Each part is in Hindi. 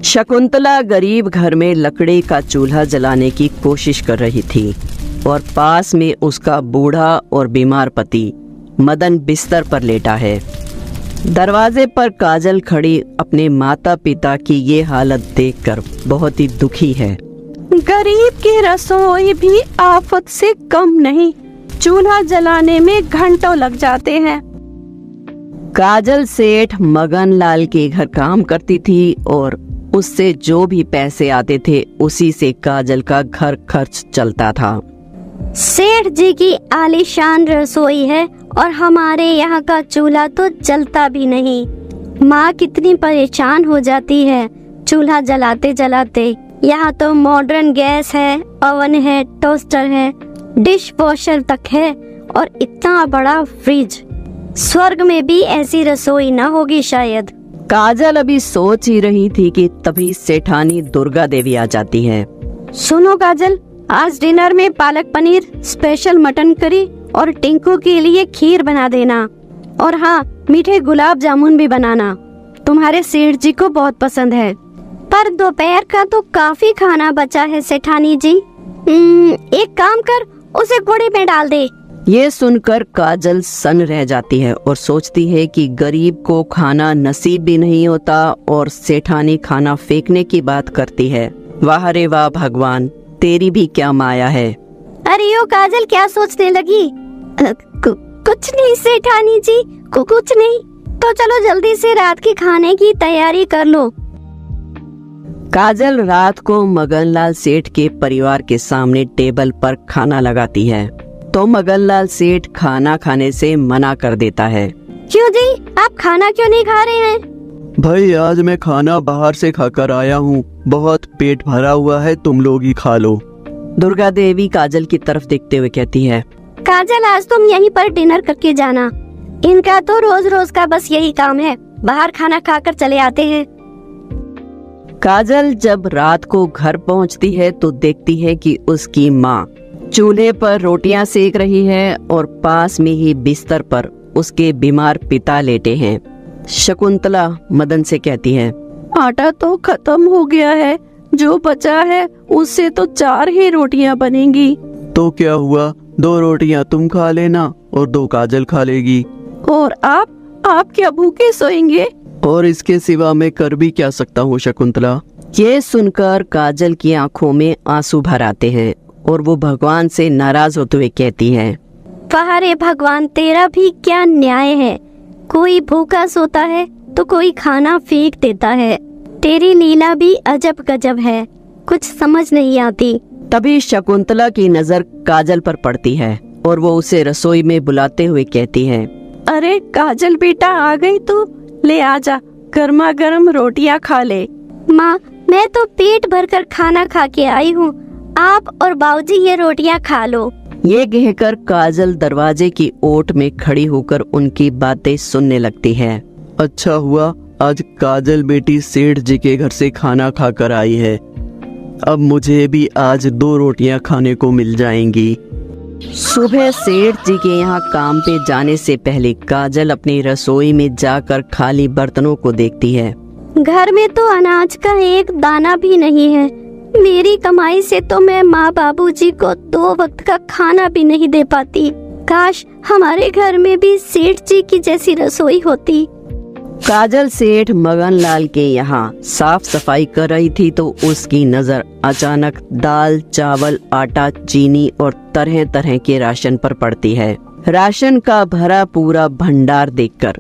शकुंतला गरीब घर में लकड़ी का चूल्हा जलाने की कोशिश कर रही थी और पास में उसका बूढ़ा और बीमार पति मदन बिस्तर पर लेटा है। दरवाजे पर काजल खड़ी अपने माता पिता की ये हालत देखकर बहुत ही दुखी है। गरीब की रसोई भी आफत से कम नहीं, चूल्हा जलाने में घंटों लग जाते हैं। काजल सेठ मगन लाल के घर काम करती थी और उससे जो भी पैसे आते थे उसी से काजल का घर खर्च चलता था। सेठ जी की आलीशान रसोई है और हमारे यहाँ का चूल्हा तो जलता भी नहीं। माँ कितनी परेशान हो जाती है चूल्हा जलाते जलाते। यहाँ तो मॉडर्न गैस है, ओवन है, टोस्टर है, डिश वॉशर तक है और इतना बड़ा फ्रिज। स्वर्ग में भी ऐसी रसोई न होगी शायद। काजल अभी सोच ही रही थी कि तभी सेठानी दुर्गा देवी आ जाती है। सुनो काजल, आज डिनर में palak paneer, special mutton curry और टिंकू के लिए खीर बना देना। और हाँ, मीठे गुलाब जामुन भी बनाना, तुम्हारे सेठ जी को बहुत पसंद है। पर दोपहर का तो काफी खाना बचा है सेठानी जी। एक काम कर, उसे घोड़े में डाल दे। ये सुनकर काजल सन रह जाती है और सोचती है कि गरीब को खाना नसीब भी नहीं होता और सेठानी खाना फेंकने की बात करती है। वाह रे वाह भगवान, तेरी भी क्या माया है। अरे ओ काजल, क्या सोचने लगी? कुछ नहीं सेठानी जी, कुछ नहीं। तो चलो जल्दी से रात के खाने की तैयारी कर लो। काजल रात को मगनलाल सेठ के परिवार के सामने टेबल पर खाना लगाती है तो मगनलाल सेठ खाना खाने से मना कर देता है। क्यों जी, आप खाना क्यों नहीं खा रहे हैं? भाई आज मैं खाना बाहर से खाकर आया हूँ, बहुत पेट भरा हुआ है, तुम लोग ही खा लो। दुर्गा देवी काजल की तरफ देखते हुए कहती है, काजल आज तुम यहीं पर डिनर करके जाना। इनका तो रोज रोज का बस यही काम है, बाहर खाना खाकर चले आते हैं। काजल जब रात को घर पहुंचती है तो देखती है कि उसकी माँ चूल्हे पर रोटियां सेक रही है और पास में ही बिस्तर पर उसके बीमार पिता लेटे हैं। शकुंतला मदन से कहती है, आटा तो खत्म हो गया है, जो बचा है उससे तो 4 ही रोटियां बनेंगी। तो क्या हुआ, 2 रोटियां तुम खा लेना और 2 काजल खा लेगी। और आप क्या भूखे सोएंगे? और इसके सिवा मैं कर भी क्या सकता हूँ शकुंतला। ये सुनकर काजल की आंखों में आंसू भर आते हैं और वो भगवान से नाराज होते हुए कहती है, वाह रे भगवान, तेरा भी क्या न्याय है। कोई भूखा सोता है तो कोई खाना फेंक देता है। तेरी लीला भी अजब गजब है, कुछ समझ नहीं आती। तभी शकुंतला की नजर काजल पर पड़ती है और वो उसे रसोई में बुलाते हुए कहती है, अरे काजल बेटा आ गई तू, ले आजा, गर्मा गर्म रोटियां खा ले। माँ, मैं तो पेट भरकर खाना खा के आई हूँ, आप और बाबूजी ये रोटियां खा लो। ये कहकर काजल दरवाजे की ओट में खड़ी होकर उनकी बातें सुनने लगती है। अच्छा हुआ आज काजल बेटी सेठ जी के घर से खाना खाकर आई है, अब मुझे भी आज 2 रोटियां खाने को मिल जाएंगी। सुबह सेठ जी के यहाँ काम पे जाने से पहले काजल अपनी रसोई में जाकर खाली बर्तनों को देखती है। घर में तो अनाज का एक दाना भी नहीं है। मेरी कमाई से तो मैं माँ बाबूजी को 2 वक्त का खाना भी नहीं दे पाती। काश हमारे घर में भी सेठ जी की जैसी रसोई होती। काजल सेठ मगनलाल के यहाँ साफ सफाई कर रही थी तो उसकी नजर अचानक दाल, चावल, आटा, चीनी और तरह तरह के राशन पर पड़ती है। राशन का भरा पूरा भंडार देखकर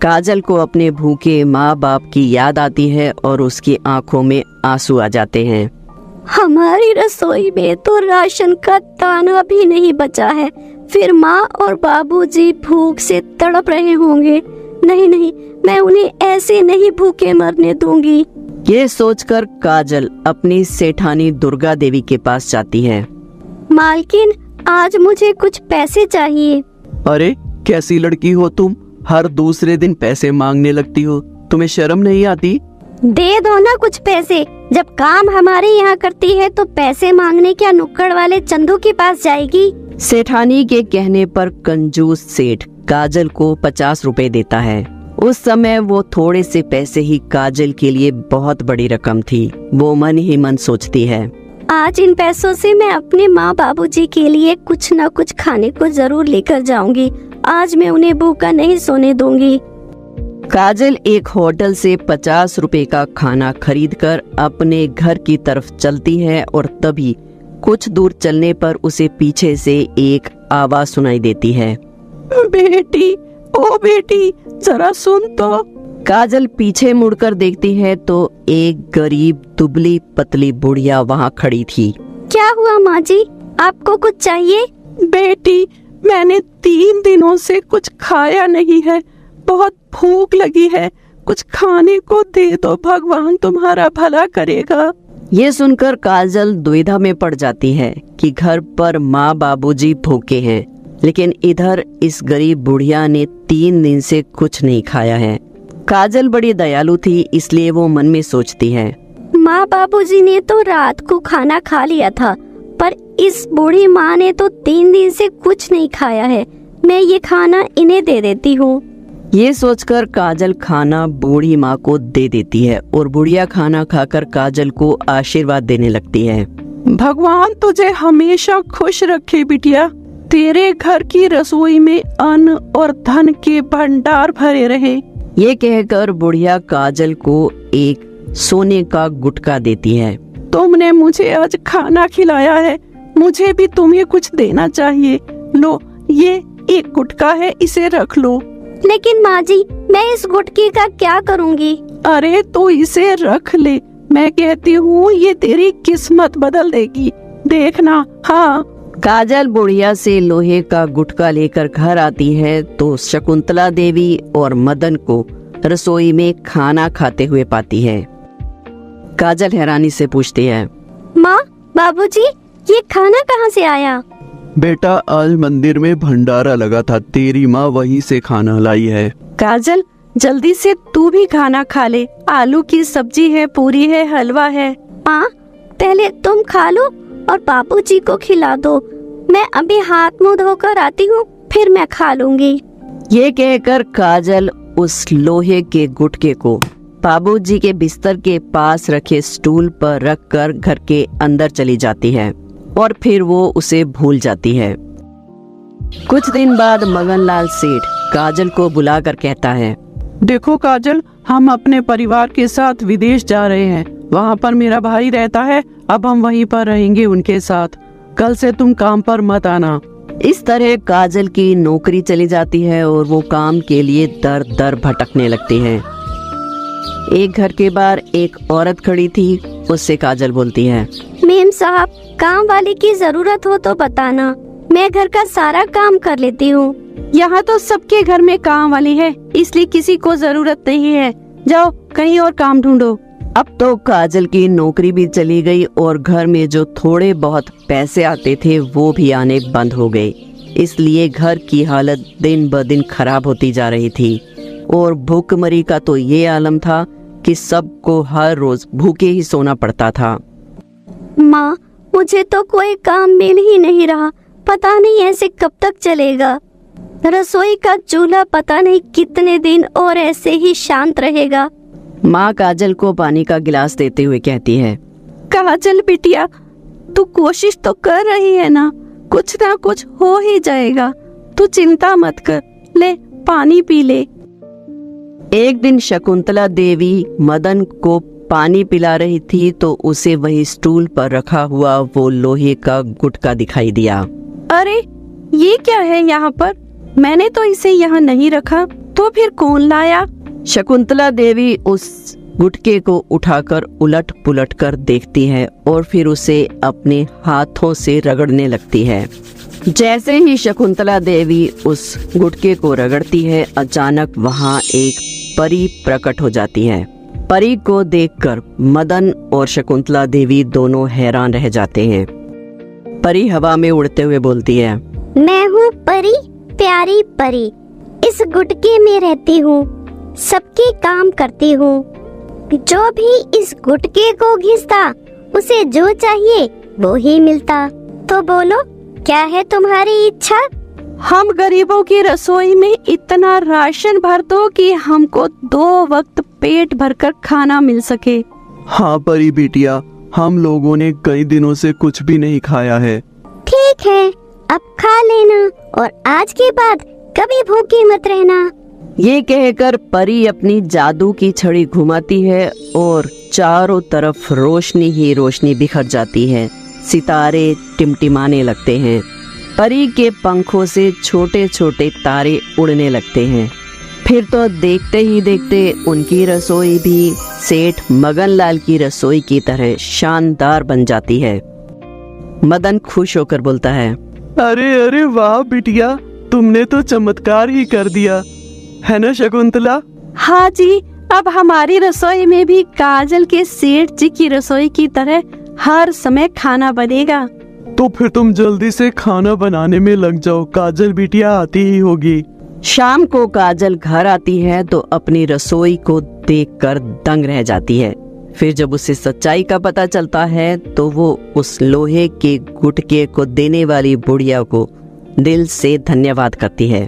काजल को अपने भूखे माँ बाप की याद आती है और उसकी आंखों में आंसू आ जाते हैं। हमारी रसोई में तो राशन का दाना भी नहीं बचा है, फिर माँ और बाबूजी भूख से तड़प रहे होंगे। नहीं नहीं, मैं उन्हें ऐसे नहीं भूखे मरने दूंगी। ये सोचकर काजल अपनी सेठानी दुर्गा देवी के पास जाती है। मालकिन, आज मुझे कुछ पैसे चाहिए। अरे कैसी लड़की हो तुम, हर दूसरे दिन पैसे मांगने लगती हो, तुम्हें शर्म नहीं आती? दे दो ना कुछ पैसे, जब काम हमारे यहाँ करती है तो पैसे मांगने क्या नुक्कड़ वाले चंदू के पास जाएगी? सेठानी के कहने पर कंजूस सेठ काजल को 50 रुपए देता है उस समय वो थोड़े से पैसे ही काजल के लिए बहुत बड़ी रकम थी। वो मन ही मन सोचती है, आज इन पैसों से मैं अपने माँ बाबूजी के लिए कुछ न कुछ खाने को जरूर लेकर जाऊंगी। आज मैं उन्हें भूखा नहीं सोने दूंगी। काजल एक होटल से 50 रुपए का खाना खरीदकर अपने घर की तरफ चलती है और तभी कुछ दूर चलने पर उसे पीछे से एक आवाज सुनाई देती है, बेटी, ओ बेटी, जरा सुन तो। काजल पीछे मुड़कर देखती है तो एक गरीब दुबली पतली बुढ़िया वहाँ खड़ी थी। क्या हुआ माँ जी, आपको कुछ चाहिए? बेटी, मैंने 3 दिनों से कुछ खाया नहीं है, बहुत भूख लगी है, कुछ खाने को दे दो, भगवान तुम्हारा भला करेगा। ये सुनकर काजल दुविधा में पड़ जाती है कि घर पर माँ बाबूजी भूखे हैं, लेकिन इधर इस गरीब बुढ़िया ने 3 दिन से कुछ नहीं खाया है। काजल बड़ी दयालु थी, इसलिए वो मन में सोचती है, माँ बाबूजी ने तो रात को खाना खा लिया था, पर इस बूढ़ी माँ ने तो 3 दिन से कुछ नहीं खाया है। मैं ये खाना इन्हें दे देती हूँ। ये सोचकर काजल खाना बूढ़ी माँ को दे देती है और बुढ़िया खाना खाकर काजल को आशीर्वाद देने लगती है। भगवान तुझे हमेशा खुश रखे बिटिया, तेरे घर की रसोई में अन्न और धन के भंडार भरे रहे। ये कहकर बुढ़िया काजल को एक सोने का गुटका देती है। तुमने मुझे आज खाना खिलाया है, मुझे भी तुम्हें कुछ देना चाहिए। लो, ये एक गुटका है, इसे रख लो। लेकिन माँ जी, मैं इस गुटके का क्या करूँगी? अरे तो इसे रख ले, मैं कहती हूँ ये तेरी किस्मत बदल देगी, देखना। हाँ। काजल बुढ़िया से लोहे का गुटका लेकर घर आती है तो शकुंतला देवी और मदन को रसोई में खाना खाते हुए पाती है। काजल हैरानी से पूछती है, माँ, बाबूजी, ये खाना कहाँ से आया? बेटा, आज मंदिर में भंडारा लगा था, तेरी माँ वहीं से खाना लाई है। काजल, जल्दी से तू भी खाना खा ले, आलू की सब्जी है, पूरी है, हलवा है। माँ, पहले तुम खा लो और बाबूजी को खिला दो। मैं अभी हाथ मुंह धोकर आती हूँ, फिर मैं खा लूंगी। ये कहकर काजल उस लोहे के गुटके को बाबूजी के बिस्तर के पास रखे स्टूल पर रखकर घर के अंदर चली जाती है और फिर वो उसे भूल जाती है। कुछ दिन बाद मगनलाल सेठ काजल को बुलाकर कहता है, देखो काजल, हम अपने परिवार के साथ विदेश जा रहे हैं, वहाँ पर मेरा भाई रहता है, अब हम वहीं पर रहेंगे उनके साथ। कल से तुम काम पर मत आना। इस तरह काजल की नौकरी चली जाती है और वो काम के लिए दर दर भटकने लगती है। एक घर के बाहर एक औरत खड़ी थी, उससे काजल बोलती है, मेम साहब, काम वाले की जरूरत हो तो बताना, मैं घर का सारा काम कर लेती हूँ। यहाँ तो सबके घर में काम वाली है, इसलिए किसी को जरूरत नहीं है। जाओ कहीं और काम ढूंढो। अब तो काजल की नौकरी भी चली गई और घर में जो थोड़े बहुत पैसे आते थे वो भी आने बंद हो गए। इसलिए घर की हालत दिन ब दिन खराब होती जा रही थी और भूखमरी का तो ये आलम था कि सबको हर रोज भूखे ही सोना पड़ता था। माँ, मुझे तो कोई काम मिल ही नहीं रहा, पता नहीं ऐसे कब तक चलेगा। रसोई का चूल्हा पता नहीं कितने दिन और ऐसे ही शांत रहेगा। माँ काजल को पानी का गिलास देते हुए कहती है, काजल बिटिया, तू कोशिश तो कर रही है ना कुछ हो ही जाएगा, तू चिंता मत कर, ले पानी पी ले। एक दिन शकुंतला देवी मदन को पानी पिला रही थी तो उसे वही स्टूल पर रखा हुआ वो लोहे का गुटका दिखाई दिया। अरे ये क्या है यहाँ पर? मैंने तो इसे यहाँ नहीं रखा, तो फिर कौन लाया? शकुंतला देवी उस गुटके को उठाकर उलट पुलट कर देखती है और फिर उसे अपने हाथों से रगड़ने लगती है। जैसे ही शकुंतला देवी उस गुटके को रगड़ती है, अचानक वहाँ एक परी प्रकट हो जाती है। परी को देखकर मदन और शकुंतला देवी दोनों हैरान रह जाते हैं। परी हवा में उड़ते हुए बोलती है, मैं हूँ परी, प्यारी परी, इस गुटके में रहती हूँ, सबके काम करती हूँ। जो भी इस गुटके को घिसता उसे जो चाहिए वो ही मिलता। तो बोलो, क्या है तुम्हारी इच्छा? हम गरीबों की रसोई में इतना राशन भर दो कि हमको 2 वक्त पेट भरकर खाना मिल सके। हाँ परी बिटिया, हम लोगों ने कई दिनों से कुछ भी नहीं खाया है। ठीक है, अब खा लेना और आज के बाद कभी भूखी मत रहना। ये कहकर परी अपनी जादू की छड़ी घुमाती है और चारों तरफ रोशनी ही रोशनी बिखर जाती है। सितारे टिमटिमाने लगते हैं। परी के पंखों से छोटे छोटे तारे उड़ने लगते हैं। फिर तो देखते ही देखते उनकी रसोई भी सेठ मगनलाल की रसोई की तरह शानदार बन जाती है। मदन खुश होकर बोलता है, अरे अरे वाह बिटिया, तुमने तो चमत्कार ही कर दिया, है ना शकुंतला? हाँ जी, अब हमारी रसोई में भी काजल के सेठ जी की रसोई की तरह हर समय खाना बनेगा। तो फिर तुम जल्दी से खाना बनाने में लग जाओ, काजल बिटिया आती ही होगी। शाम को काजल घर आती है तो अपनी रसोई को देखकर दंग रह जाती है। फिर जब उसे सच्चाई का पता चलता है तो वो उस लोहे के गुटके को देने वाली बुढ़िया को दिल से धन्यवाद करती है।